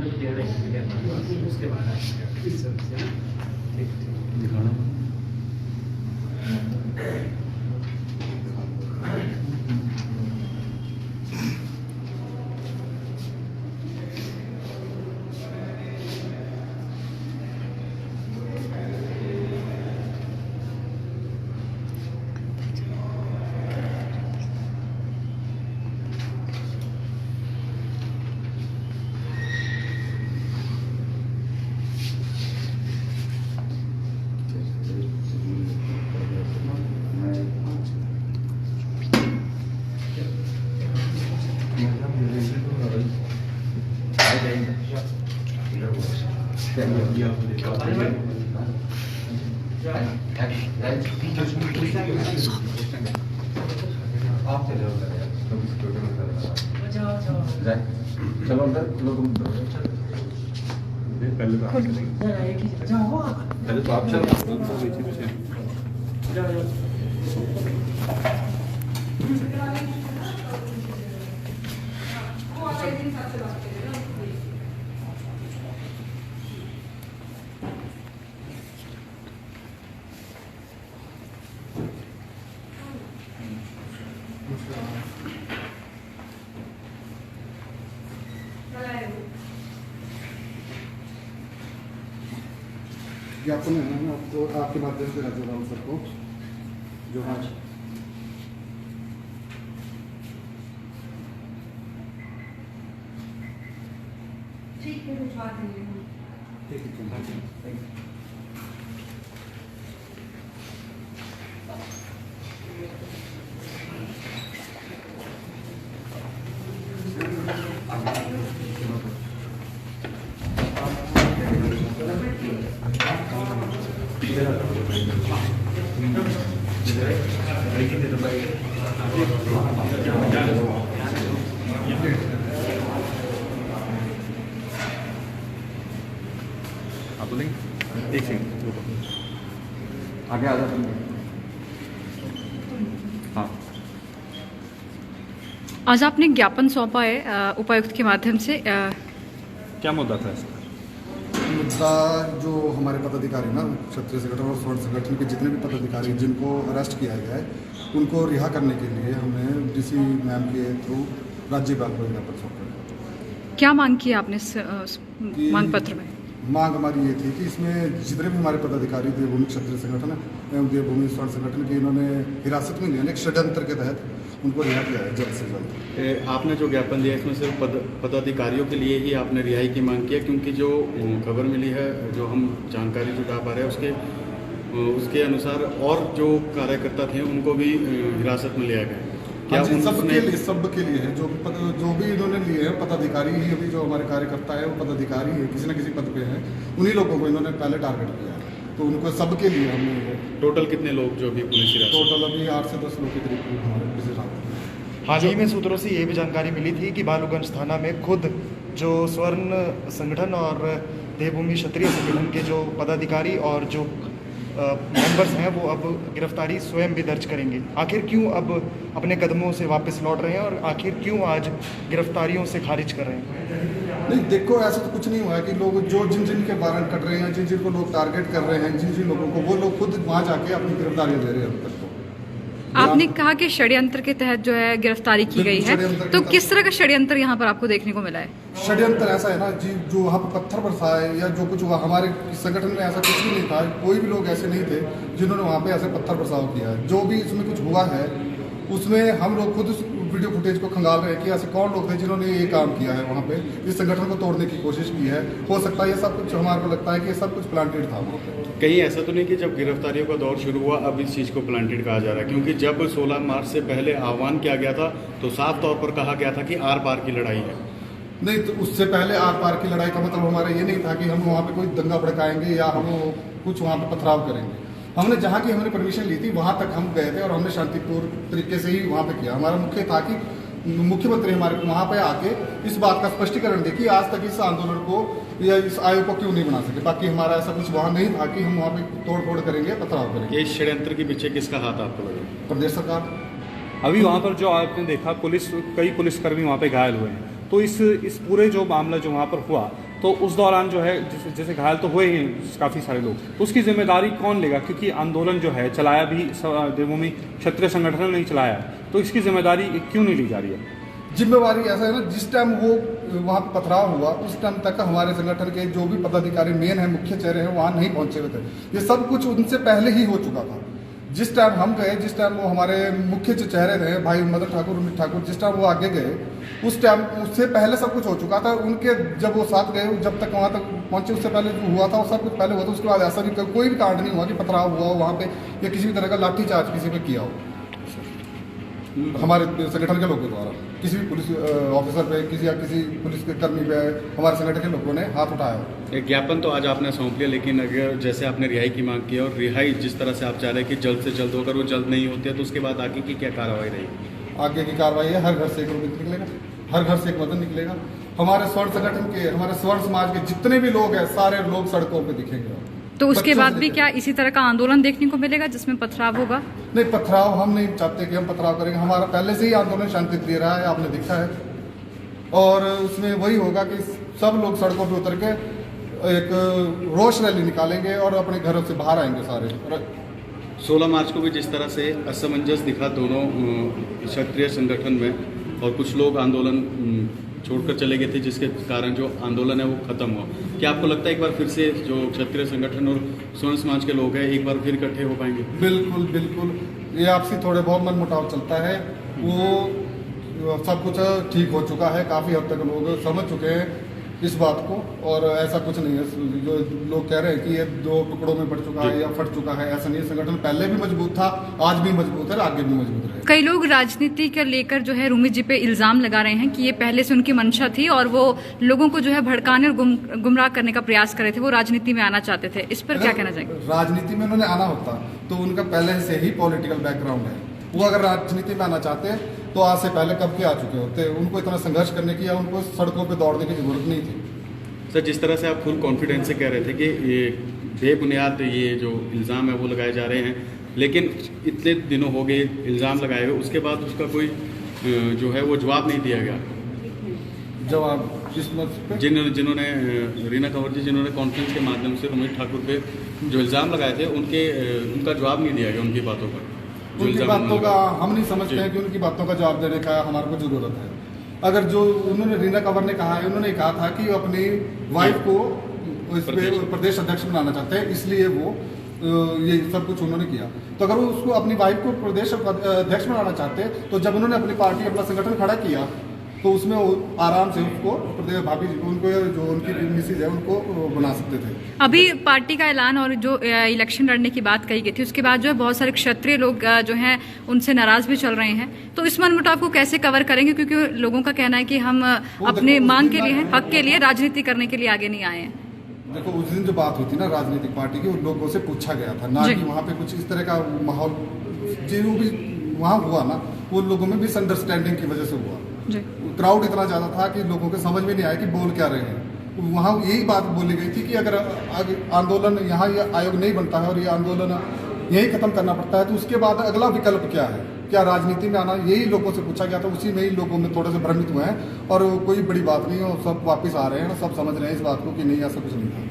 उसके बाद दिखाना चलो अंदर पहले तो आप चलो ज्ञापन है ना आपको आपके माध्यम से राज्यपाल सबको जो आज ठीक है भिजवा देंगे हम। ठीक है आप बोलेंगे एक सेकंड आगे आ जाते हाँ। आज आपने ज्ञापन सौंपा है उपायुक्त के माध्यम से क्या मुद्दा था इसका? मुद्दा जो हमारे पदाधिकारी ना क्षत्रिय संगठन और स्वर्ण संगठन के जितने भी पदाधिकारी जिनको अरेस्ट किया गया है उनको रिहा करने के लिए हमने डीसी मैम के थ्रू राज्यपाल को ज्ञापन सौंपा। क्या मांग की आपने मांग पत्र में? मांग हमारी ये थी कि इसमें जितने भी हमारे पदाधिकारी देवभूमि क्षत्रिय संगठन एवं देवभूमि स्वर्ण संगठन के इन्होंने हिरासत में लिया एक षड्यंत्र के तहत उनको रिहा किया है जल्द से जल्द। आपने जो ज्ञापन दिया इसमें सिर्फ पदाधिकारियों के लिए ही आपने रिहाई की मांग की है, क्योंकि जो खबर मिली है जो हम जानकारी जुटा पा रहे हैं उसके अनुसार और जो कार्यकर्ता थे उनको भी हिरासत में लिया गया। क्या सबके लिए है जो भी इन्होंने लिए हैं पदाधिकारी ही अभी जो हमारे कार्यकर्ता है वो पदाधिकारी है किसी न किसी पद पे हैं उन्हीं लोगों को इन्होंने पहले टारगेट किया है तो उनको सबके लिए हमने टोटल कितने लोग जो भी पुलिस हिरासत? टोटल अभी 8 से 10 लोग के करीब हमारे पुलिस हिरासत। हाल ही में सूत्रों से ये भी जानकारी मिली थी कि बालूगंज थाना में खुद जो स्वर्ण संगठन और देवभूमि क्षत्रिय संगठन के जो पदाधिकारी और जो मेंबर्स हैं वो अब गिरफ्तारी स्वयं भी दर्ज करेंगे। आखिर क्यों अब अपने कदमों से वापस लौट रहे हैं और आखिर क्यों आज गिरफ्तारियों से खारिज कर रहे हैं? नहीं देखो ऐसा तो कुछ नहीं हुआ है कि लोग जो जिन के वारंट कट रहे हैं जिन को लोग टारगेट कर रहे हैं जिन लोगों को वो लोग खुद वहाँ जाके अपनी गिरफ्तारियाँ दे रहे हैं अब तक तो। आपने कहा कि षड्यंत्र के तहत जो है गिरफ्तारी की गई है, तो किस तरह का षड्यंत्र यहाँ पर आपको देखने को मिला है? षड्यंत्र ऐसा है ना जी जो वहाँ पर पत्थर बरसाए या जो कुछ हुआ हमारे संगठन में ऐसा कुछ भी नहीं था, कोई भी लोग ऐसे नहीं थे जिन्होंने वहाँ पे ऐसे पत्थर बरसाव किया है। जो भी इसमें कुछ हुआ है उसमें हम लोग खुद उस वीडियो फुटेज को खंगाल रहे हैं कि ऐसे कौन लोग थे जिन्होंने ये काम किया है, वहाँ पे इस संगठन को तोड़ने की कोशिश की है। हो सकता है ये सब कुछ हमारे को लगता है कि ये सब कुछ प्लांटेड था वहाँ पे। कहीं ऐसा तो नहीं कि जब गिरफ्तारियों का दौर शुरू हुआ अब इस चीज़ को प्लांटेड कहा जा रहा है? क्योंकि जब 16 मार्च से पहले आह्वान किया गया था तो साफ तौर पर कहा गया था कि आर पार की लड़ाई है। नहीं तो उससे पहले आर पार की लड़ाई का मतलब हमारा ये नहीं था कि हम वहाँ पे कोई दंगा भड़काएंगे या हम कुछ वहाँ पे पथराव करेंगे। हमने जहाँ की हमने परमिशन ली थी वहाँ तक हम गए थे और हमने शांतिपूर्ण तरीके से ही वहाँ पे किया। हमारा मुख्य था कि मुख्यमंत्री हमारे वहाँ पे आके इस बात का स्पष्टीकरण दे कि आज तक इस आंदोलन को या इस आयोग को क्यों नहीं बना सके। बाकी हमारा ऐसा कुछ वहाँ नहीं था कि हम वहाँ पे तोड़ फोड़ करेंगे पथराव करेंगे। ये षड्यंत्र के पीछे किसका हाथ आपको लगा? प्रदेश सरकार। अभी वहाँ पर जो आपने देखा कई पुलिसकर्मी वहाँ पे घायल हुए हैं, तो इस पूरे जो मामला जो वहाँ पर हुआ तो उस दौरान जो है जैसे घायल तो हुए ही काफ़ी सारे लोग, तो उसकी जिम्मेदारी कौन लेगा? क्योंकि आंदोलन जो है चलाया भी देवभूमि क्षत्रिय संगठन ने ही चलाया है, तो इसकी जिम्मेदारी क्यों नहीं ली जा रही है? जिम्मेवारी ऐसा है ना, जिस टाइम वो वहाँ पे पथराव हुआ उस टाइम तक हमारे संगठन के जो भी पदाधिकारी मेन है, मुख्य चेहरे हैं, वहाँ नहीं पहुंचे हुए थे। ये सब कुछ उनसे पहले ही हो चुका था। जिस टाइम हम गए, जिस टाइम वो हमारे मुख्य चेहरे रहे भाई मदन ठाकुर, अमित ठाकुर, जिस टाइम वो आगे गए उस टाइम उससे पहले सब कुछ हो चुका था। उनके जब वो साथ गए, जब तक वहाँ तक पहुँचे उससे पहले जो हुआ था वो सब कुछ पहले हुआ था। उसके बाद ऐसा भी कोई भी कांड नहीं हुआ कि पथराव हुआ हो वहाँ पे या किसी भी तरह का लाठीचार्ज किसी पे किया हो हमारे संगठन के लोगों द्वारा, किसी भी पुलिस ऑफिसर पे, किसी पुलिस के कर्मी पे हमारे संगठन के लोगों ने हाथ उठाया। एक ज्ञापन तो आज आपने सौंप लिया, लेकिन अगर जैसे आपने रिहाई की मांग की और रिहाई जिस तरह से आप चाह रहे हैं कि जल्द से जल्द होकर वो जल्द नहीं होती है, तो उसके बाद आगे की क्या कार्रवाई रहेगी? आगे की कार्रवाई है, हर घर से एक रुपये निकलेगा, हर घर से एक मदन निकलेगा। हमारे स्वर्ण संगठन के, हमारे स्वर्ण समाज के जितने भी लोग हैं सारे लोग सड़कों पे दिखेंगे। तो उसके बाद भी क्या इसी तरह का आंदोलन देखने को मिलेगा जिसमें पथराव होगा? नहीं, पथराव हम नहीं चाहते कि हम पथराव करेंगे। हमारा पहले से ही आंदोलन शांति दे रहा है, आपने देखा है। और उसमें वही होगा कि सब लोग सड़कों पे उतर के एक रोष रैली निकालेंगे और अपने घरों से बाहर आएंगे सारे। 16 मार्च को भी जिस तरह से असमंजस दिखा दोनों क्षत्रिय संगठन में और कुछ लोग आंदोलन छोड़कर चले गए थे, जिसके कारण जो आंदोलन है वो खत्म हुआ, क्या आपको लगता है एक बार फिर से जो क्षत्रिय संगठन और स्वर्ण समाज के लोग हैं एक बार फिर इकट्ठे हो पाएंगे? बिल्कुल बिल्कुल, ये आपसी थोड़े बहुत मनमुटाव चलता है, वो सब कुछ ठीक हो चुका है। काफ़ी हद तक लोग समझ चुके हैं इस बात को, और ऐसा कुछ नहीं है जो लोग कह रहे हैं कि ये 2 टुकड़ों में बढ़ चुका है या फट चुका है। ऐसा नहीं है, संगठन पहले भी मजबूत था, आज भी मजबूत है, आगे भी मजबूत रहे। कई लोग राजनीति को लेकर जो है रूमी जी पे इल्जाम लगा रहे हैं कि ये पहले से उनकी मंशा थी और वो लोगों को जो है भड़काने और गुमराह करने का प्रयास कर रहे थे, वो राजनीति में आना चाहते थे। इस पर क्या कहना चाहेंगे? राजनीति में उन्होंने आना होता तो उनका पहले से ही पॉलिटिकल बैकग्राउंड है। वो अगर राजनीति में आना चाहते तो आज से पहले कब के आ चुके होते। उनको इतना संघर्ष करने की या उनको सड़कों पर दौड़ने की जरूरत नहीं थी। सर, जिस तरह से आप फुल कॉन्फिडेंस से कह रहे थे कि ये बेबुनियाद ये जो इल्ज़ाम है वो लगाए जा रहे हैं, लेकिन इतने दिनों हो गए इल्ज़ाम लगाए हुए, उसके बाद उसका कोई जो है वो जवाब नहीं दिया गया। जवाब किस मत पे? जिन्होंने रीना कंवर जी जिन्होंने कॉन्फ्रेंस के माध्यम से अमित ठाकुर पे जो इल्ज़ाम लगाए थे उनका जवाब नहीं दिया गया उनकी बातों पर। उनकी बातों का हम नहीं समझते हैं कि उनकी बातों का जवाब देने का हमारे को जरूरत है। अगर जो उन्होंने रीना कंवर ने कहा है, उन्होंने कहा था कि वो अपनी वाइफ को इस पे प्रदेश अध्यक्ष बनाना चाहते हैं, इसलिए वो ये सब कुछ उन्होंने किया। तो अगर वो उसको अपनी वाइफ को प्रदेश अध्यक्ष बनाना चाहते तो जब उन्होंने अपनी पार्टी, अपना संगठन खड़ा किया तो उसमें वो आराम से उसको प्रदेश भाभी जी को, उनको जो उनकी मिसेज है उनको बना सकते थे। अभी पार्टी का ऐलान और जो इलेक्शन लड़ने की बात कही गई थी, उसके बाद जो है बहुत सारे क्षत्रिय लोग जो हैं उनसे नाराज भी चल रहे हैं। तो इस मनमुटाव को कैसे कवर करेंगे? क्योंकि लोगों का कहना है कि हम अपने मांग के लिए, हक के लिए, राजनीति करने के लिए आगे नहीं आए हैं। देखो, उस दिन जो बात हुई थी ना राजनीतिक पार्टी की, उन लोगों से पूछा गया था ना कि वहाँ पे कुछ इस तरह का माहौल जो भी वहाँ हुआ ना, वो लोगों में मिसअंडरस्टैंडिंग की वजह से हुआ। क्राउड इतना ज़्यादा था कि लोगों के समझ में नहीं आया कि बोल क्या रहे हैं। वहाँ यही बात बोली गई थी कि अगर आंदोलन यहाँ ये आयोग नहीं बनता है और ये आंदोलन यही खत्म करना पड़ता है तो उसके बाद अगला विकल्प क्या है, क्या राजनीति में आना, यही लोगों से पूछा गया था। उसी में ही लोगों में थोड़े से भ्रमित हुए हैं और कोई बड़ी बात नहीं है, सब वापस आ रहे हैं, सब समझ रहे हैं इस बात को कि नहीं ऐसा कुछ नहीं था।